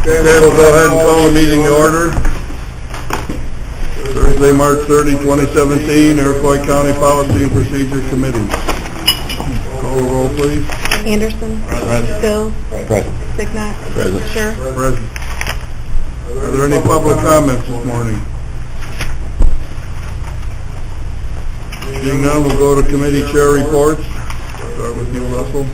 Okay, we'll go ahead and call the meeting to order. Thursday, March 30, 2017, Iroquois County Policy and Procedure Committee. Call the roll, please. Anderson. Present. Bill. Present. Signat. Present. Sure. Present. Are there any public comments this morning? Seeing none, we'll go to committee chair reports. Start with you, Russell.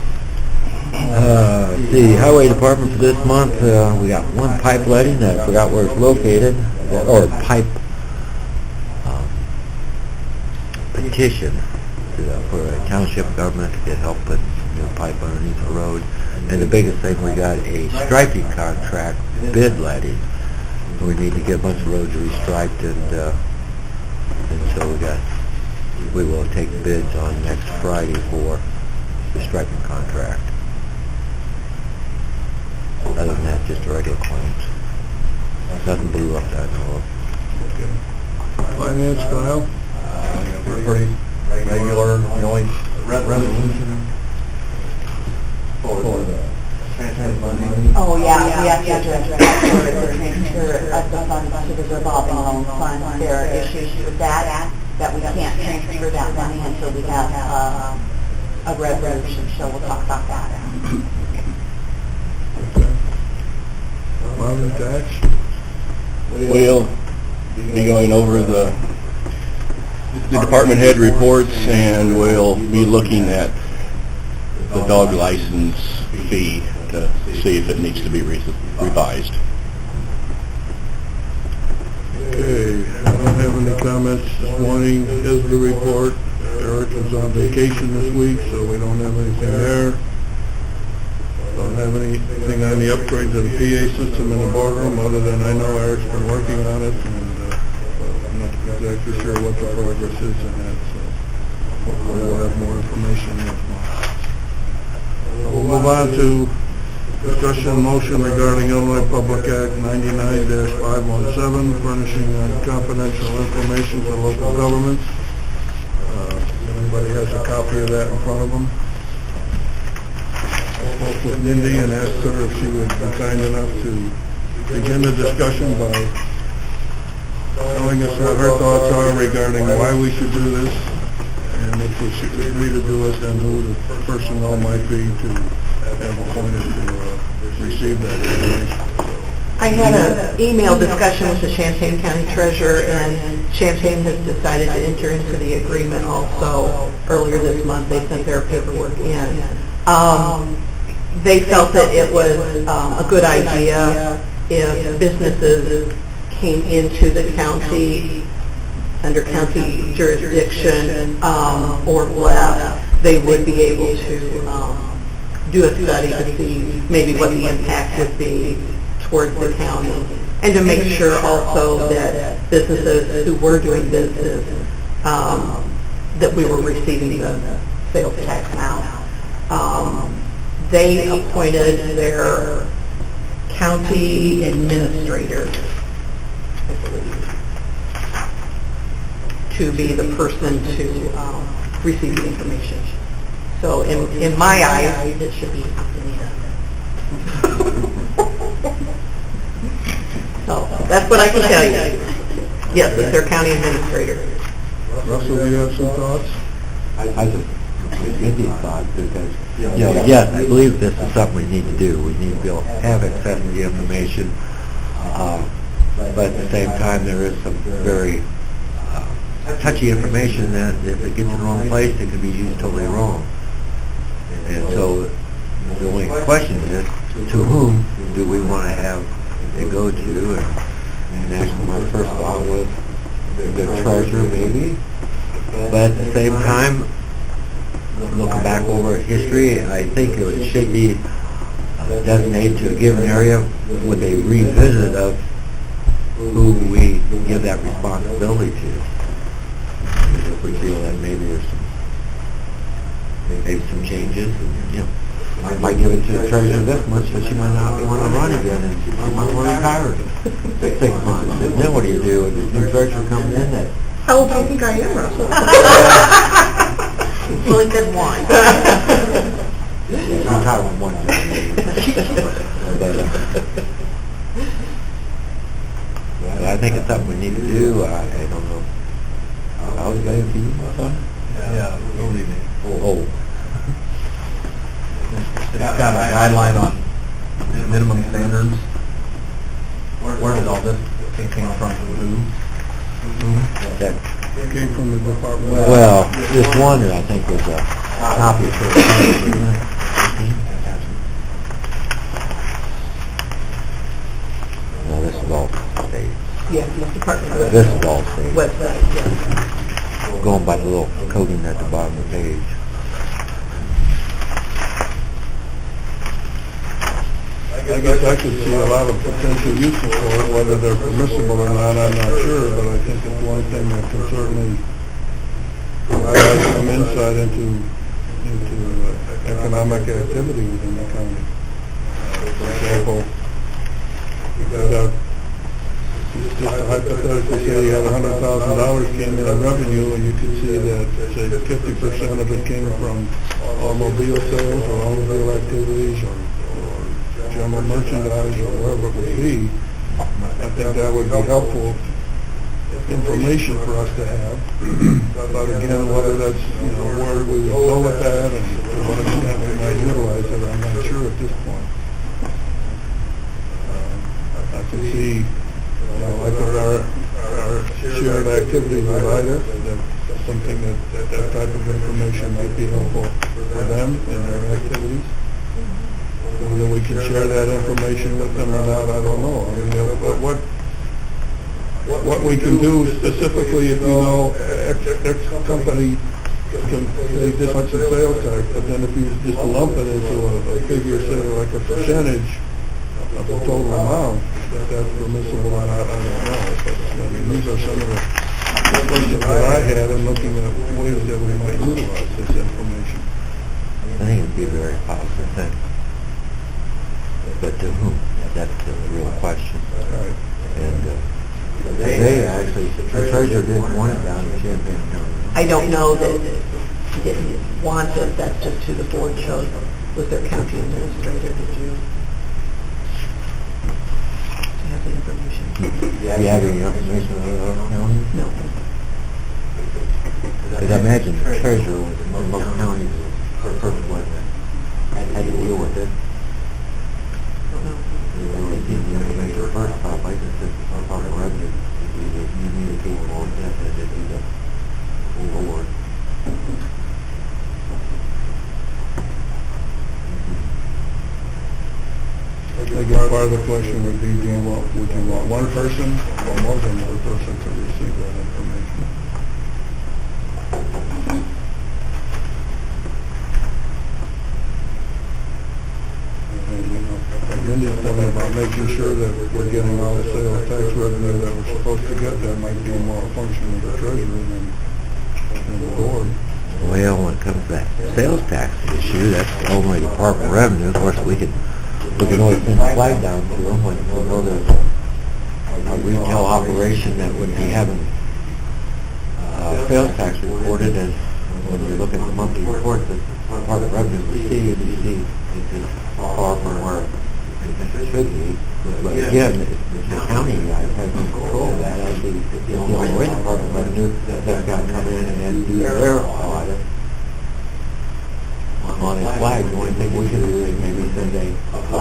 The highway department for this month, we got one pipe letting, I forgot where it's located, or pipe petition for a township government to get help put new pipe underneath the road. And the biggest thing, we got a striping contract bid letting. We need to get a bunch of roads restriped, and so we will take bids on next Friday for the striping contract. Other than that, just regular claims. Nothing blew up that I know of. Finance, Kyle? Pretty regular, the only resolution for the transfer money. Oh, yeah, we have to address the transfer of the funds to the revolving loan fund. There are issues with that we can't transfer that money until we have a resolution, so we'll talk about that. Modern tax? We'll be going over the department head reports, and we'll be looking at the dog license fee to see if it needs to be revised. Okay, I don't have any comments this morning. Here's the report. Eric is on vacation this week, so we don't have anything there. Don't have anything on the upgrades of the PA system in the boardroom, other than I know Eric's been working on it, and I'm not exactly sure what the progress is in that, so hopefully we'll have more information next month. We'll move on to discussion motion regarding Illinois Public Act 99-517, furnishing confidential information to local governments. Anybody has a copy of that in front of them? I spoke with Mindy and asked her if she would be kind enough to begin the discussion by telling us what her thoughts are regarding why we should do this, and if we should agree to do it, then who the personnel might be to have appointed to receive that information. I had an email discussion with the Champaign County Treasurer, and Champaign has decided to enter into the agreement also. Earlier this month, they sent their paperwork in. They felt that it was a good idea if businesses came into the county under county jurisdiction or left, they would be able to do a study to see maybe what the impact would be towards the county, and to make sure also that businesses who were doing business, that we were receiving the sales tax now. They appointed their county administrator, I believe, to be the person to receive the information. So in my eyes, it should be Anita. So that's what I can tell you. Yes, it's their county administrator. Russell, do you have some thoughts? I just Indian thought, because, yes, I believe this is something we need to do. We need to be able to have access to the information, but at the same time, there is some very touchy information that if it gets in the wrong place, it can be used totally wrong. And so the only question is, to whom do we want to have it go to? And actually my first thought was the treasurer maybe, but at the same time, looking back over history, I think it should be designated to a given area with a revisit of who we give that responsibility to. If we feel that maybe there's some changes, and, I might give it to the treasurer this much, but she might not want to run again, and she might want to retire in 6 months. And then what do you do with the new treasurer coming in that? How old do you think I am, Russell? Well, it did one. Retire with one job. do, I don't know. I was going to you, son? Yeah, believe me. Oh, It's kind of a guideline on minimum standards. Where did all this came from? Who? that, It came from the department. well, this one, I think, was a copy for no, this is all state. Yes, the Department of This is all state. website, yes. Going by the little coding at the bottom of the page. I guess I could see a lot of potential uses for it, whether they're permissible or not, I'm not sure, but I think it's one thing that can certainly provide some insight into economic activity within the county. For example, just hypothetically say you had $100,000 came in revenue, and you could see that, say, 50% of it came from automobile sales or automobile activities or general merchandise or whatever it would be. I think that would be helpful information for us to have. But again, whether that's, where we would go with that and to what extent we might utilize it, I'm not sure at this point. I can see, like with our shared activities with IDA, that's something that type of information might be helpful for them in their activities. Whether we can share that information with them or not, I don't know. I mean, what we can do specifically, if X company can pay this much in sales tax, but then if you just lump it into a figure, say like a percentage of the total amount, that's permissible or not, I don't know. But I mean, these are some of the questions that I had in looking at ways that we might utilize this information. I think it'd be a very positive thing. But to whom? That's the real question. Right. And they actually, the treasurer didn't want it down in Champaign County. I don't know that he didn't want it, that's just who the board chose, was their county administrator. Did you have the information? Do you have any information on other counties? No. Because I imagine the treasurer was in most counties, the first one that had to deal with it. No. They received the information first, probably, since it's part of revenue. You communicate with all that, and they do the full board. I guess part of the question would be, would you want one person or more than one person to receive that information? And, Mindy's talking about making sure that we're getting all the sales tax revenue that we're supposed to get. That might be more a function of the treasurer than the board. Well, when it comes to that sales tax issue, that's only Department of Revenue. Of course, we can always send a flag down to them when we know there's a retail operation that would be having sales tax reported, and when you look at the monthly reports that Department of Revenue receives, you see it's far from where it should be. But again, the county has no control of that. Actually, it's the only way Department of Revenue that's got to come in and do their audit on a flag. The only thing we can do is maybe send a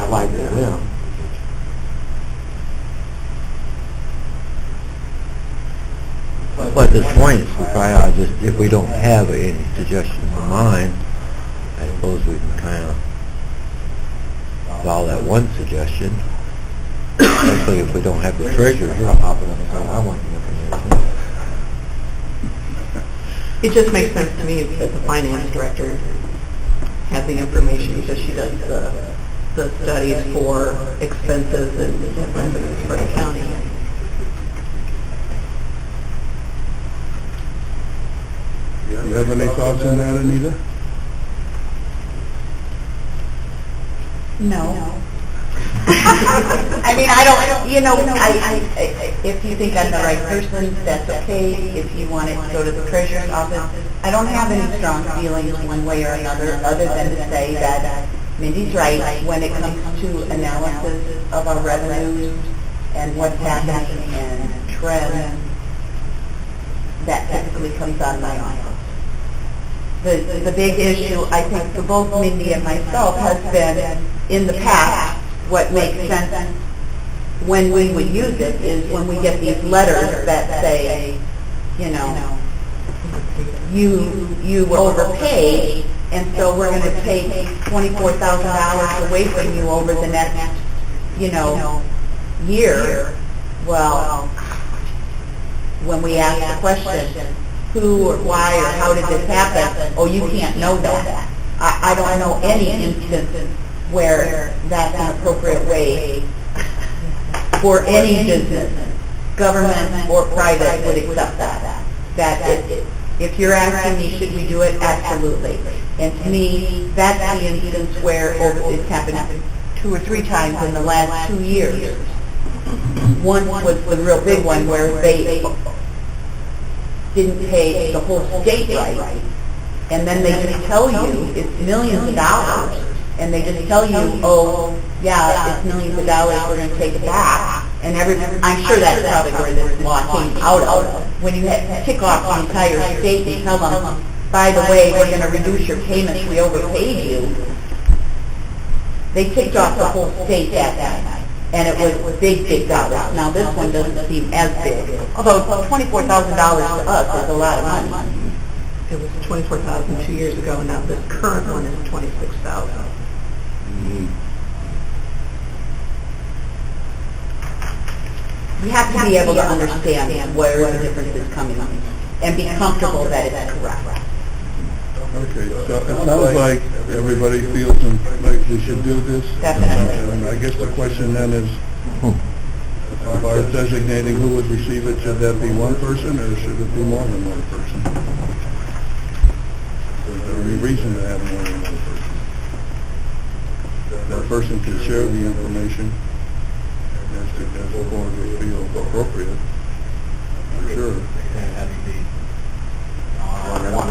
flag to them. But at this point, we probably ought to just, if we don't have any suggestions in mind, I suppose we can kind of follow that one suggestion, especially if we don't have the treasurer here popping up and saying, I want the information. It just makes sense to me that the finance director has the information because she does the studies for expenses and revenues for the county. Do you have any thoughts on that, Anita? No. I mean, I don't, if you think I'm the right person, that's okay. If you want it to go to the treasurer's office, I don't have any strong feelings one way or another, other than to say that Mindy's right when it comes to analysis of our revenues and what's happening and trends. that typically comes out of my office. The big issue, I think, for both Mindy and myself has been, in the past, what makes sense when we would use it is when we get these letters that say, you know, you were overpaid, and so we're going to take $24,000 away from you over the next, you know, year. Well, when we ask the question, who or why or how did this happen? Oh, you can't know that. I don't know any instance where that's an appropriate way for any business, government or private, would accept that. If you're asking me, should we do it? Absolutely. And to me, that's the instance where it's happened 2 or 3 times in the last 2 years. One was the real big one where they didn't pay the whole state right, and then they just tell you it's millions of dollars, and they just tell you, oh, yeah, it's millions of dollars, we're going to take it back. And I'm sure that's probably where this law came out of. When you kick off the entire state and tell them, by the way, we're going to reduce your payments, we overpaid you. They kicked off the whole state that time, and it was big dollars. Now this one doesn't seem as big, although $24,000 to us is a lot of money. It was $24,000 2 years ago, and now this current one is $26,000. You have to be able to understand where the difference is coming from and be comfortable that it's correct. Okay, so it sounds like everybody feels like we should do this. Definitely. And I guess the question then is, as far as designating who would receive it, should that be one person or should it be more than one person? Is there any reason to have more than one person? That person can share the information as the board would feel appropriate, for sure. It has to be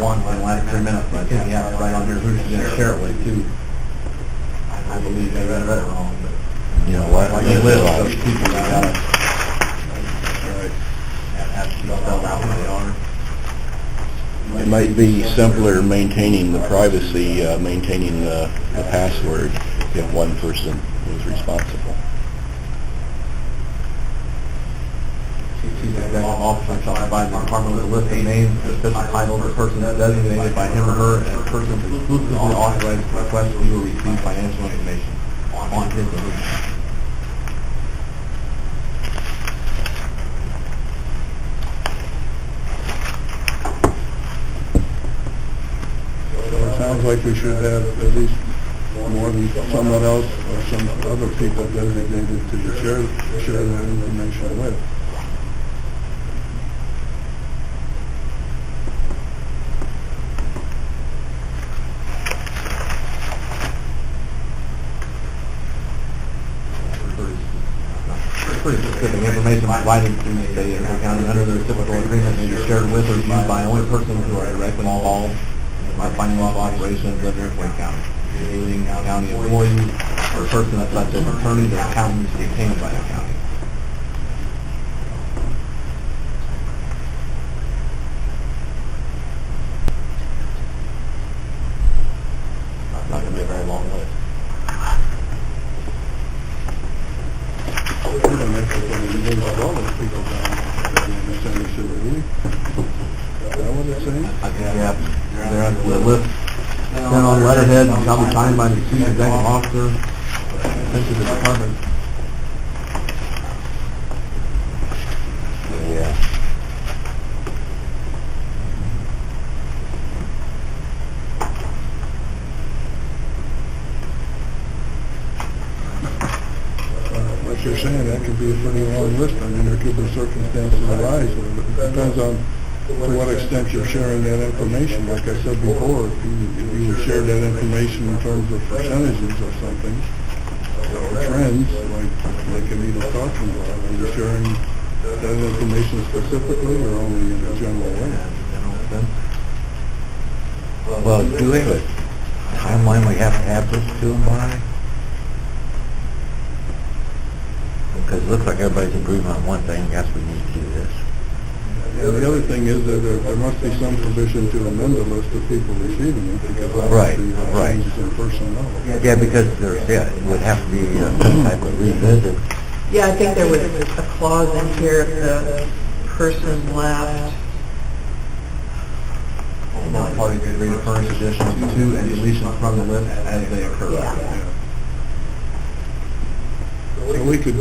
one in the last 3 minutes, but I think you have it right on here who she's going to share it with, too. I believe maybe I read it wrong, but... You know what? Like a list of people that got it. Right. Have to be spelled out who they are. It might be simpler maintaining the privacy, maintaining the password if one person was responsible. Chief Executive Officer shall provide the department with a list of names, official titles, or persons designated by him or her as persons exclusively authorized to request or receive financial information on his or her behalf. So it sounds like we should have at least more than someone else or some other people designated to share that information with. Pretty specific information provided to the state of Henry County under the reciprocal agreement may be shared with or used by only persons who are directly involved in the financial operations of Iroquois County, including county employees or persons such as attorneys or accountants retained by the county. That's not going to be a very long list. We don't necessarily need all those people down in the center, should we? Is that what it's saying? Yeah, they're on the list, sent on letterhead, and shall be signed by the chief executive officer, sent to the department. Yeah. Like you're saying, that could be a pretty long list. I mean, there could be circumstances arise, but it depends on to what extent you're sharing that information. Like I said before, if you would share that information in terms of percentages or something, or trends, like Anita's talking about, are you sharing that information specifically or only in a general way? Well, do we have a timeline we have to have this to them by? Because it looks like everybody's agreeing on one thing, yes, we need to do this. And the other thing is that there must be some provision to amend the list of people receiving it, because Right, obviously there are right. changes in personnel. Yeah, because it would have to be some type of revisit. Yeah, I think there was a clause in here if the person left. Both parties agree to furnish additions to and deletions from the list as they occur. Yeah. So we can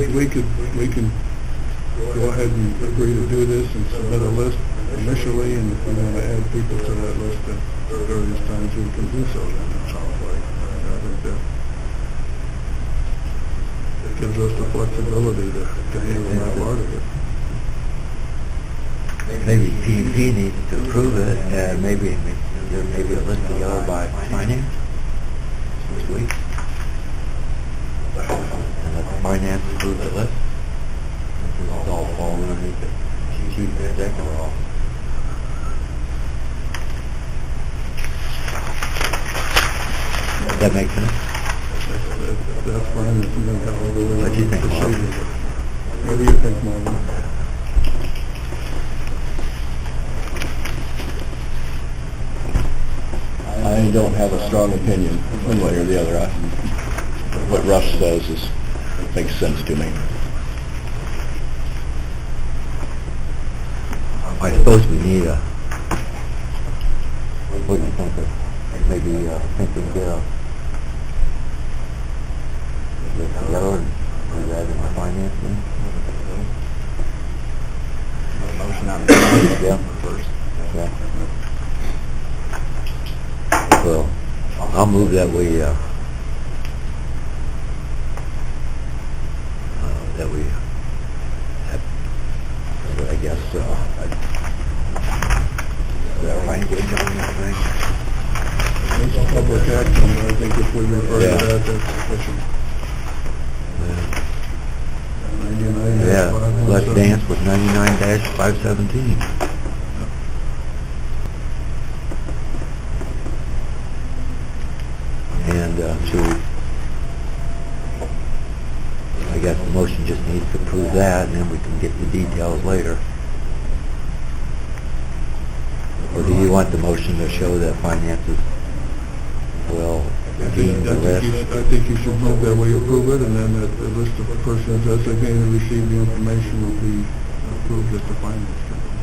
go ahead and agree to do this and submit a list initially, and if we want to add people to that list at various times, we can do so then, it sounds like. I think that gives us the flexibility to handle that part of it. Maybe P&P needs to approve it, and maybe there may be a list together by finance this week. And let finance approve the list. This is all fall underneath the chief executive office. Does that make sense? That's fine, if you think however we What do you think, want to Marvin? proceed with it. What do you think, Marvin? I don't have a strong opinion one way or the other. What Russ says makes sense to me. I suppose we need a, what do you think of, maybe think we can get together and do that in the finance thing? Motion on the Yeah. first. Yeah. Well, I'll move that we, that we have, I guess, that language on that thing. It's a public action, but I think if we refer Yeah. to that, that's sufficient. Yeah, let's dance with 99-517. And I guess the motion just needs to approve that, and then we can get the details later. Or do you want the motion to show that finances will deem the rest? I think you should move that we approve it, and then that the list of persons designated to receive the information will be approved at the finance committee.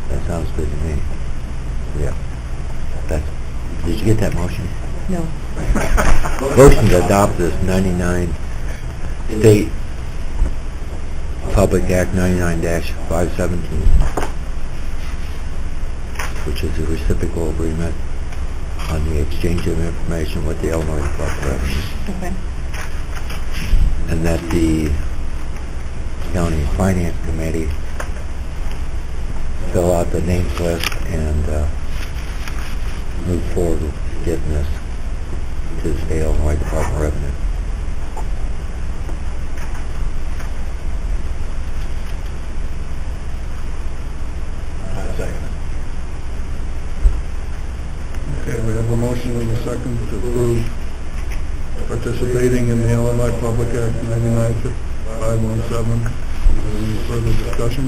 That sounds good to me. Yeah. Did you get that motion? No. Motion to adopt this 99 State Public Act 99-517, which is a reciprocal agreement on the exchange of information with the Illinois Department of Revenue. Okay. And that the County Finance Committee fill out the names list and move forward with getting this to the state Illinois Department of Revenue. Second. Okay, we have a motion and a second to approve participating in the Illinois Public Act 99-517. Is there any further discussion?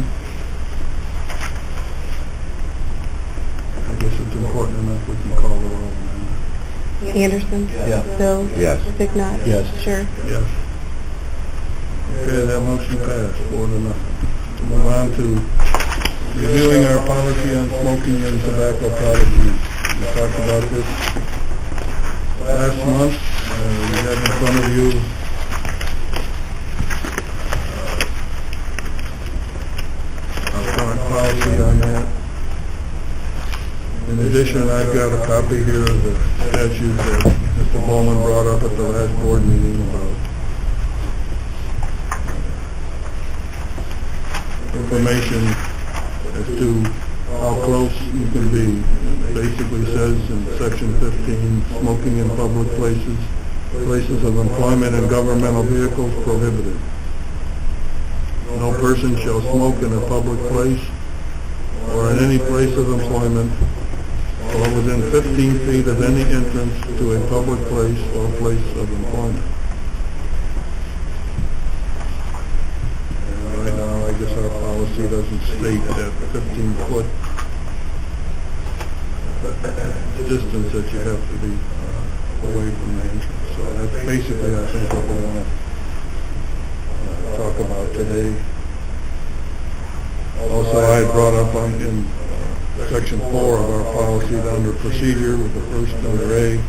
I guess it's important enough we can call the roll. Anderson? Yeah. Bill? Yes. Vignut? Yes. Sure. Yes. Okay, that motion passed, 4-0. Move on to reviewing our policy on smoking and tobacco product use. We talked about this last month. We have in front of you our current policy on that. In addition, I've got a copy here of the statute that Mr. Bowman brought up at the last board meeting about information as to how close you can be. It basically says in section 15, smoking in public places, places of employment and governmental vehicles prohibited. No person shall smoke in a public place or in any place of employment or within 15 feet of any entrance to a public place or place of employment. And right now, I I guess our policy doesn't state that 15-foot distance that you have to be away from the entrance. So that's basically, I think, what we want to talk about today. Also, I had brought up in section 4 of our policy under procedure with the first under A,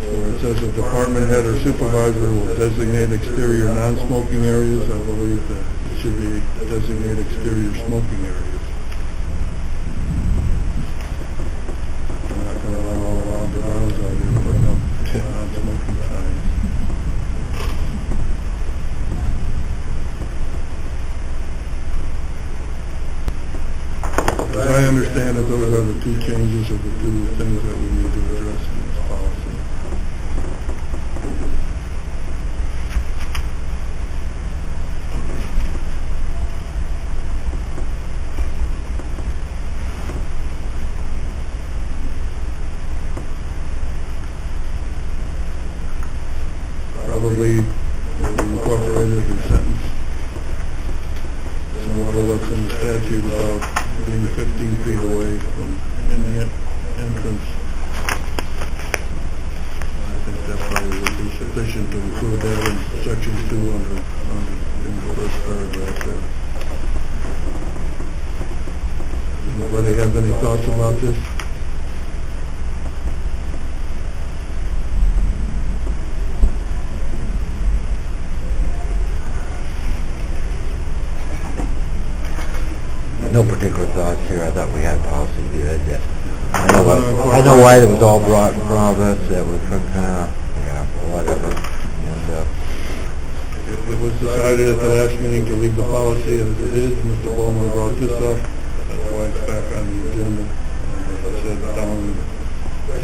where it says a department head or supervisor will designate exterior non-smoking areas. I believe that it should be designate exterior smoking areas. I'm not going to run all around the grounds out here putting up non-smoking signs. As I understand it, those are the two changes or the two things that we need to address in this policy. Probably incorporated the sentence. Similar to what's in the statute about being 15 feet away from any entrance. I think that probably would be sufficient to include that in section 2 in the first paragraph there. Anybody have any thoughts about this? No particular thoughts here. I thought we had policy good. Yeah. I know why it was all brought in front of us. That was some kind of, whatever. And It was decided at the last meeting to leave the policy as it is. Mr. Bowman brought this up. That's why it's back on the agenda. And as I said, down in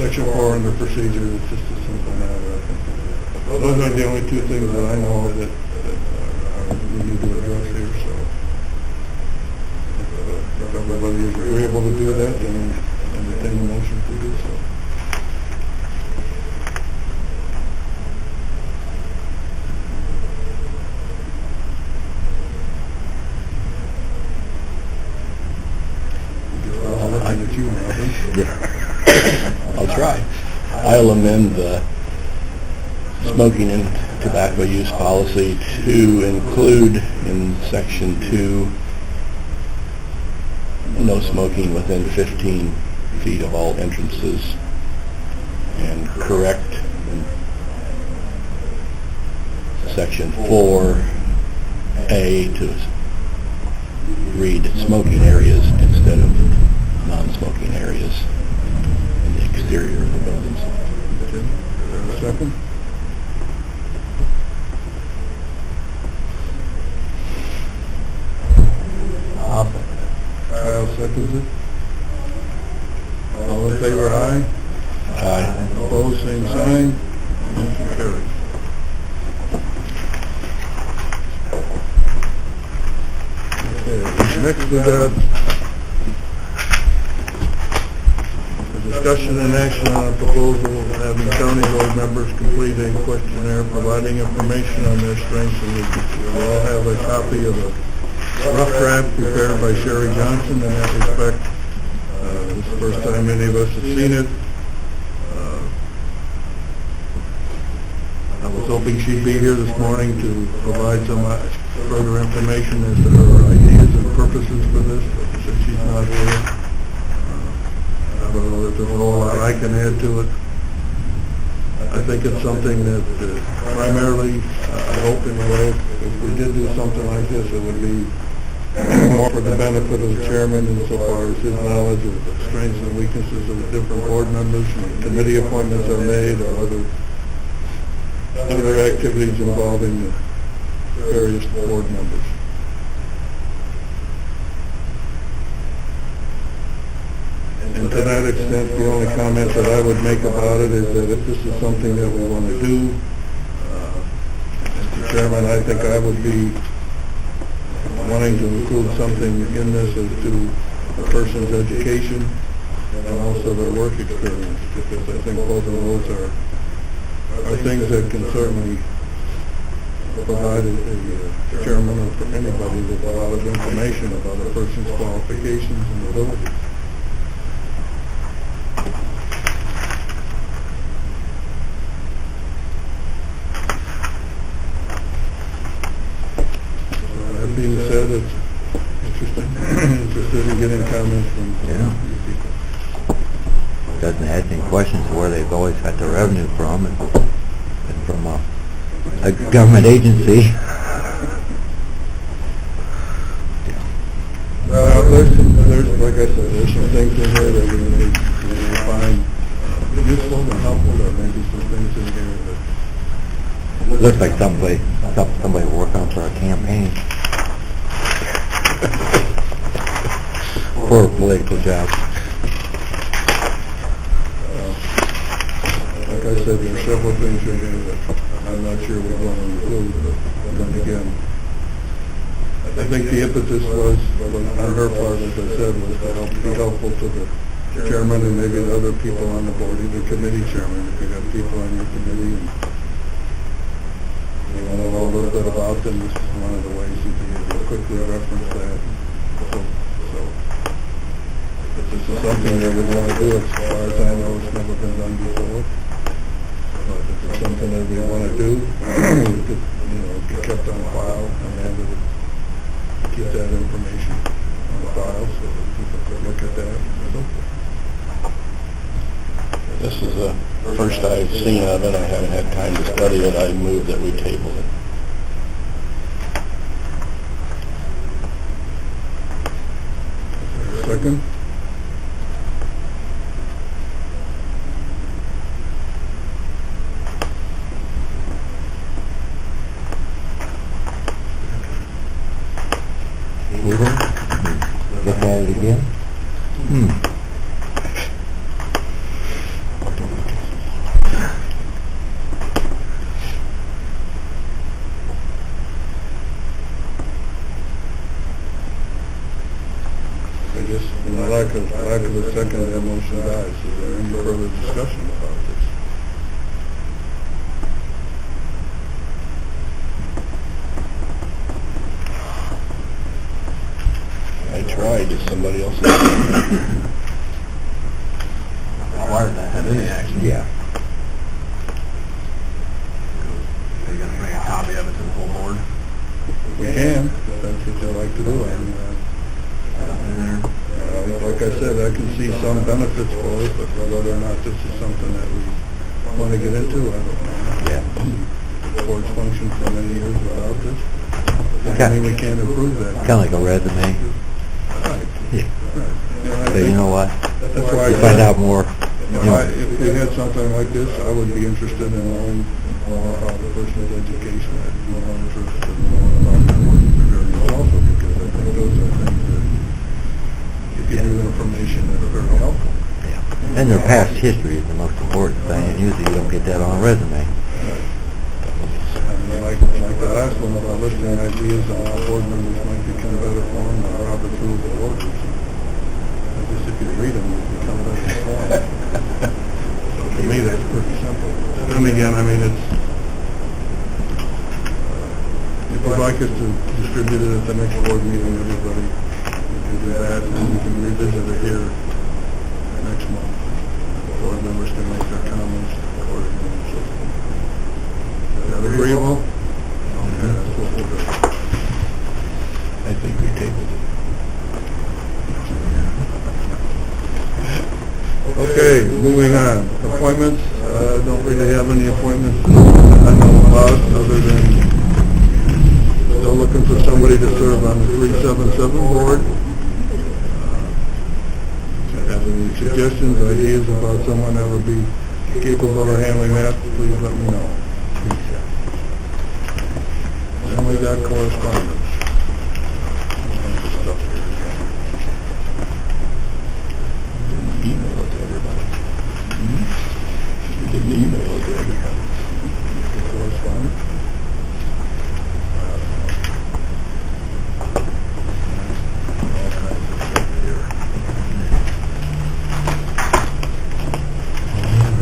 section 4 under procedure, it's just a simple matter, I think. Those are the only two things that I know of that we need to address here, so. If everybody is agreeable to do that, then entertain a motion to do so. I'll let you, Robin. I'll try. I'll amend the smoking and tobacco use policy to include in section 2 no smoking within 15 feet of all entrances, and correct section 4A to read smoking areas instead of non-smoking areas in the exterior of the buildings. Okay. Second? Kyle seconds it. All in favor, aye. Aye. Opposed, same sign. Motion carried. Okay, next we got a discussion and action on a proposal having county board members complete a questionnaire providing information on their strengths and weaknesses. We all have a copy of a rough draft prepared by Sherry Johnson in that respect. This is the first time any of us have seen it. I was hoping she'd be here this morning to provide some further information as to her ideas and purposes for this, but since she's not here, I don't know that there's a whole lot I can add to it. I think it's something that primarily, I hope anyway, if we did do something like this, it would be more for the benefit of the chairman insofar as his knowledge of the strengths and weaknesses of the different board members, when committee appointments are made, or other activities involving the various board members. And to that extent, the only comment that I would make about it is that if this is something that we want to do, Mr. Chairman, I think I would be wanting to include something in this as to a person's education and also their work experience, because I think both of those are things that can certainly provide a chairman or for anybody with a lot of information about a person's qualifications and abilities. That being said, it's interesting, interested in getting comments from Yeah. you people. Doesn't add any questions to where they've always got their revenue from, and from a government agency. There's, like I said, there's some things in here that we may find useful and helpful, or maybe some things in here that Looks like somebody working on for a campaign. For a political job. like I said, there's several things in here that I'm not sure we want to include, but then again, I think the impetus was on her part, as I said, was to be helpful to the chairman and maybe the other people on the board, even committee chairman, if you have people on your committee and you want to know a little bit about them, this is one of the ways you can quickly reference that. So, if this is something that we want to do, as far as I know, it's never been done before. But if it's something that we want to do, we could, get kept on file and have it, keep that information on file so that people could look at that and so forth. This is the first I've seen of it. I haven't had time to study it. I move that we table it. Second? Look at it again. I guess, in the lack of a second, that motion dies. Is there any further discussion about this? I tried. Is somebody else? Required to have any action. Yeah. Are you gonna bring a copy of it to the full board? We can, if that's what you'd like to do. I mean, like I said, I can see some benefits for it, but whether or not this is something that we want to get into, I don't know. Yeah. The board's functioned for many years without this. Okay. I mean, we can't improve that. Kind of like a resume. Right. Yeah. Right. So you know what? That's why You I find said, out more. if we had something like this, I would be interested in knowing more about the person's education. I'd be more interested in knowing about their work experience also, because I think those are things that give you information that are very helpful. Yeah. And their past history is the most important thing, and usually you don't get that on a resume. And like the last one about listing ideas on how board members might become better formed by Robert's Rules of Order. I guess if you read them, you become better informed. So to me, that's pretty simple. Then again, I mean, if you'd like us to distribute it at the next board meeting, everybody, we can do that, and then we can revisit it here next month. Board members can make their comments accordingly and so forth. Is that agreeable? Okay, that's what we'll do. I think we tabled it. Okay, moving on. Appointments, don't really have any appointments I know about, other than still looking for somebody to serve on the 377 board. Have any suggestions, ideas about someone that would be capable of handling that, please let me know. Then we got correspondence. Stuff here. Email it to everybody. You didn't email it to everybody. Correspondence?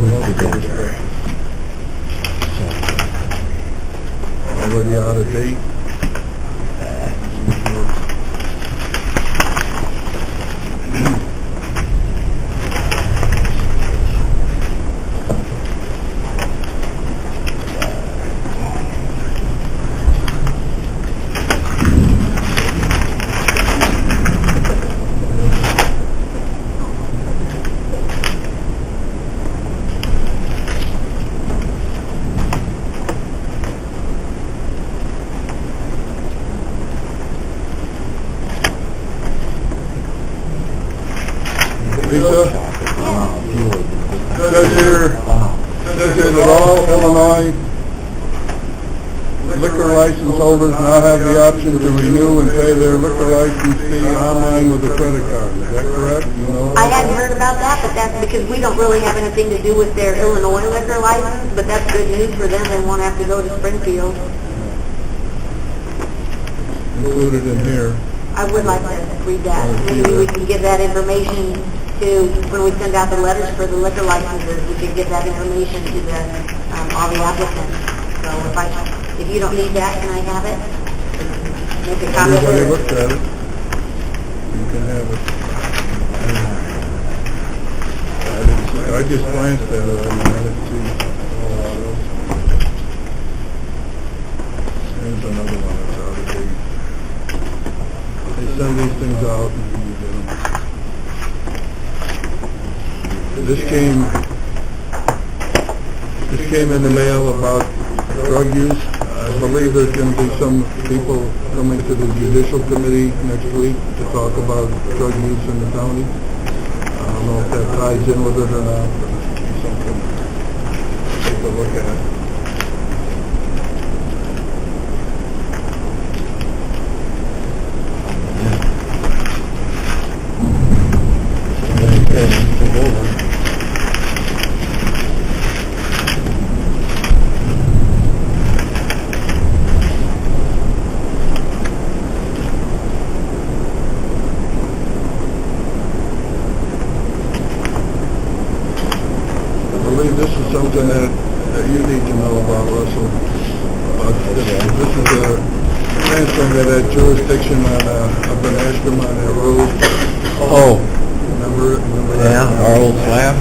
All kinds of stuff here. already out of date. Lisa? Says here that all Illinois liquor license holders now have the option to renew and pay their liquor license fee online with a credit card. Is that correct? You know I that? hadn't heard about that, but that's because we don't really have anything to do with their Illinois liquor license, but that's good news for them. They won't have to go to Springfield. Included in here. I would like to read that. Maybe we can give that information to, when we send out the letters for the liquor licenses, we can give that information to the, all the applicants. So if you don't need that, can I have it? Make a copy of Everybody it. looked at it. You can have it. I just glanced at it, I didn't see a whole lot else. There's another one that's out of date. They send these things out and you get them. This came in the mail about drug use. I believe there's going to be some people coming to the judicial committee next week to talk about drug use in the county. I don't know if that ties in with it or not, but it's something to take a look at. I believe this is something that you need to know about, Russell. This is a transferring of that jurisdiction on up in Ashburn on that road. Oh, Remember it? Remember that? yeah, our old slab.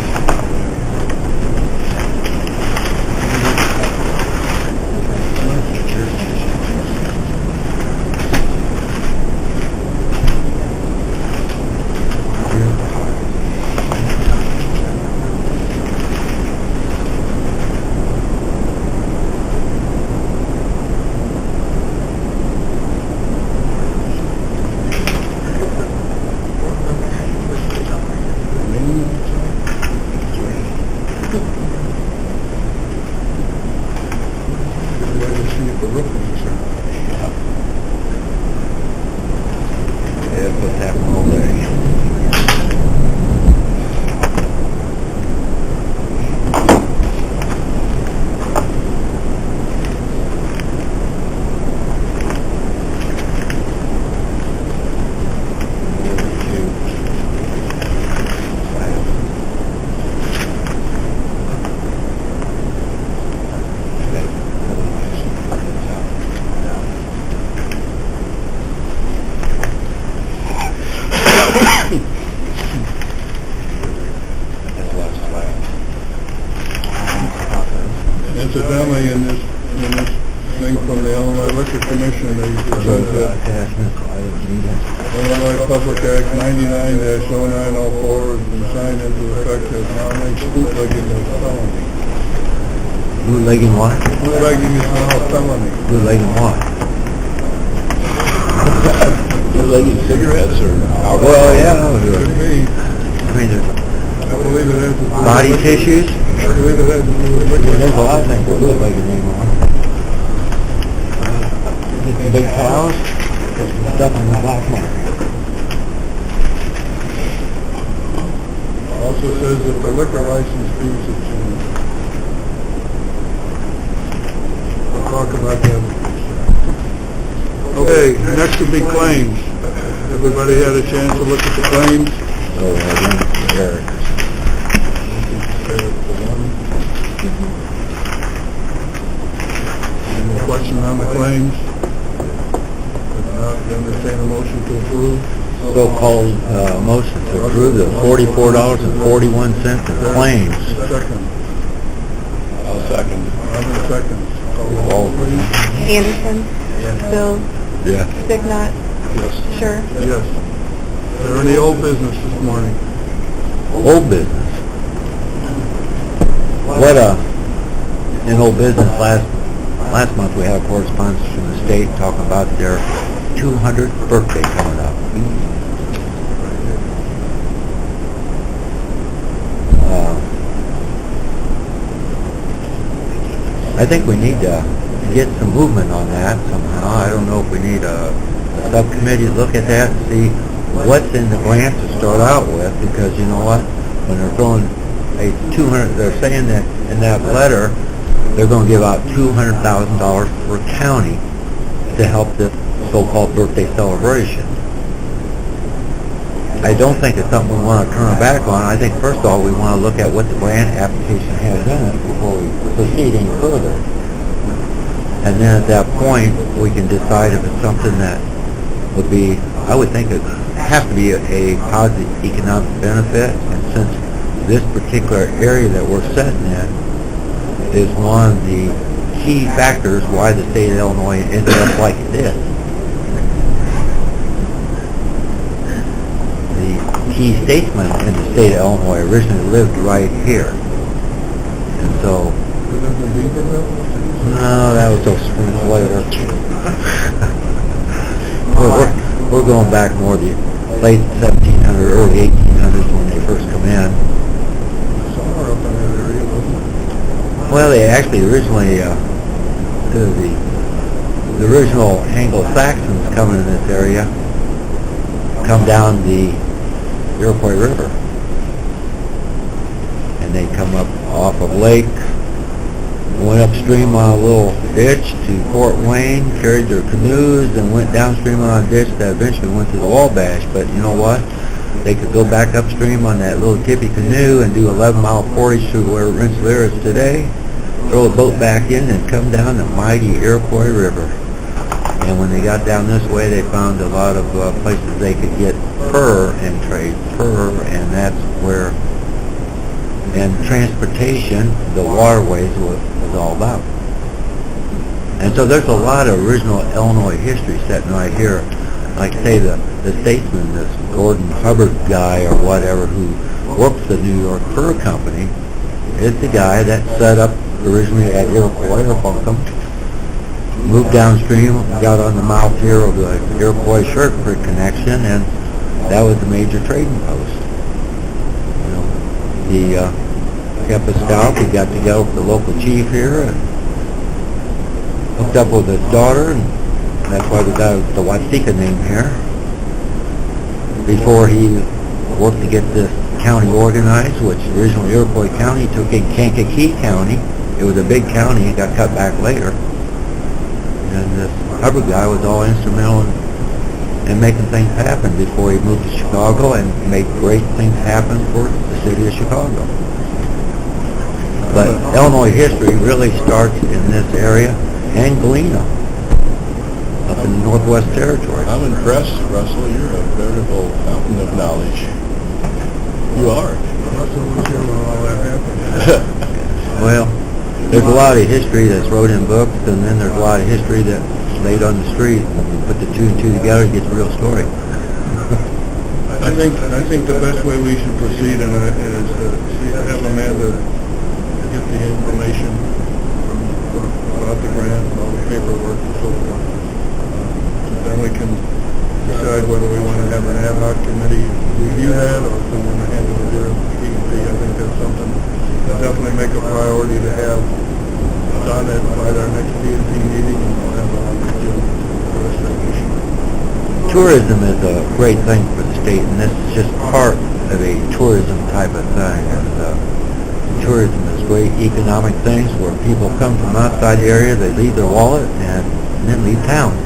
Yeah, what's happening all day. Incidentally, in this thing from the Illinois Liquor Commission, they presented Illinois Public Act 99-0904 has been signed into effect as now makes bootlegging a felony. Bootlegging what? Bootlegging is now a felony. Bootlegging what? Bootlegging cigarettes or alcohol? Well, yeah. Could be. I mean, there's I believe it has to do with body liquor. tissues. I believe it has to do with liquor. There's a lot of things that look like it anymore. Big cows, stuff on the black market. Also says that the liquor license fees have changed. We'll talk about that. Okay, next would be claims. Everybody had a chance to look at the claims? Oh, Eric. And the question on the claims? If not, entertain a motion to approve. So-called motion to approve the $44.41 in claims. Second. I'll second. Robin seconds. Call the All. roll, please. Anderson? Bill? Yeah. Signot? Yes. Sure. Yes. Is there any old business this morning? Old business. What in old business last month we had a correspondence from the state talking about their 200th birthday coming up. I think we need to get some movement on that somehow. I don't know if we need a subcommittee to look at that and see what's in the grant to start out with, because you know what? When they're throwing a 200, they're saying that in that letter they're going to give out $200,000 per county to help this so-called birthday celebration. I don't think it's something we want to turn our back on. I think first of all we want to look at what the grant application has in it before we proceed any further. And then at that point we can decide if it's something that would be, I would think it has to be a positive economic benefit, and since this particular area that we're setting in is one of the key factors why the state of Illinois ended up like it did. The key statesman in the state of Illinois originally lived right here. And so, no, that was so springs later. we're going back more the late 1700s, early 1800s when they first come in. Somewhere up in that area, wasn't it? Well, they actually originally, the original Anglo-Saxons coming in this area come down the Iroquois River. And they come up off of Lake, went upstream on a little ditch to Fort Wayne, carried their canoes, and went downstream on a ditch that eventually went to the Wabash. But you know what? They could go back upstream on that little tippy canoe and do 11-mile portage through where Rensselaer is today, throw the boat back in, and come down the mighty Iroquois River. And when they got down this way, they found a lot of places they could get fur and trade fur, and that's where, and transportation, the waterways was all about. And so there's a lot of original Illinois history sitting right here. Like say the statesman, this Gordon Hubbard guy or whatever, who works the New York Fur Company, is the guy that set up originally at Iroquois or Buncombe, moved downstream, got on the mouth here of the Iroquois Shirt Creek connection, and that was the major trading post. You know, he kept us scout. We got together with the local chief here and hooked up with his daughter, and that's why we got the Watsika name here. Before he worked to get this county organized, which originally Iroquois County took in Kankakee County. It was a big county. It got cut back later. And this Hubbard guy was all instrumental in making things happen before he moved to Chicago and made great things happen for the city of Chicago. But Illinois history really starts in this area and Galena, up in the Northwest Territories. I'm impressed, Russell. You're a veritable fountain of knowledge. You are. Russell was here when all that happened. Well, there's a lot of history that's wrote in books, and then there's a lot of history that's laid on the street. When you put the two and two together, it gets a real story. I think the best way we should proceed in it is to have Amanda get the information about the grant and all the paperwork and so forth. Then we can decide whether we want to have an ad hoc committee review that or if we want to handle it here at the P&T. I think that's something to definitely make a priority to have done it by our next P&T meeting, and we'll have a rest of the issue. Tourism is a great thing for the state, and this is just part of a tourism type of thing. And tourism is great economic things where people come from outside the area, they leave their wallet, and then leave town.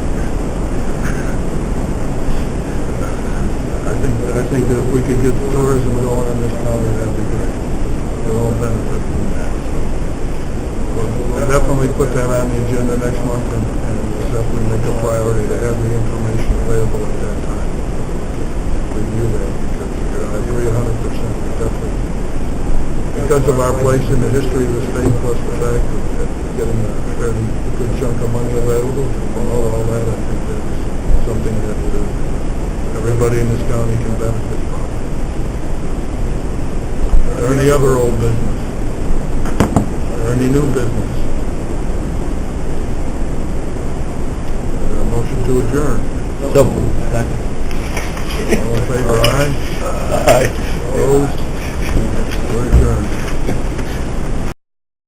I think that if we could get tourism going in this county, that'd be great. We'll all benefit from that. With definitely put that on the agenda next month, and we'll definitely make a priority to have the information available at that time. Review that, because I agree 100%, definitely. Because of our place in the history of the state, plus the fact that getting a fairly good chunk of money available, all that, I think that's something that everybody in this county can benefit from. Or any other old business, or any new business. A motion to adjourn. So, All in favor, aye? Aye. Opposed? We're adjourned.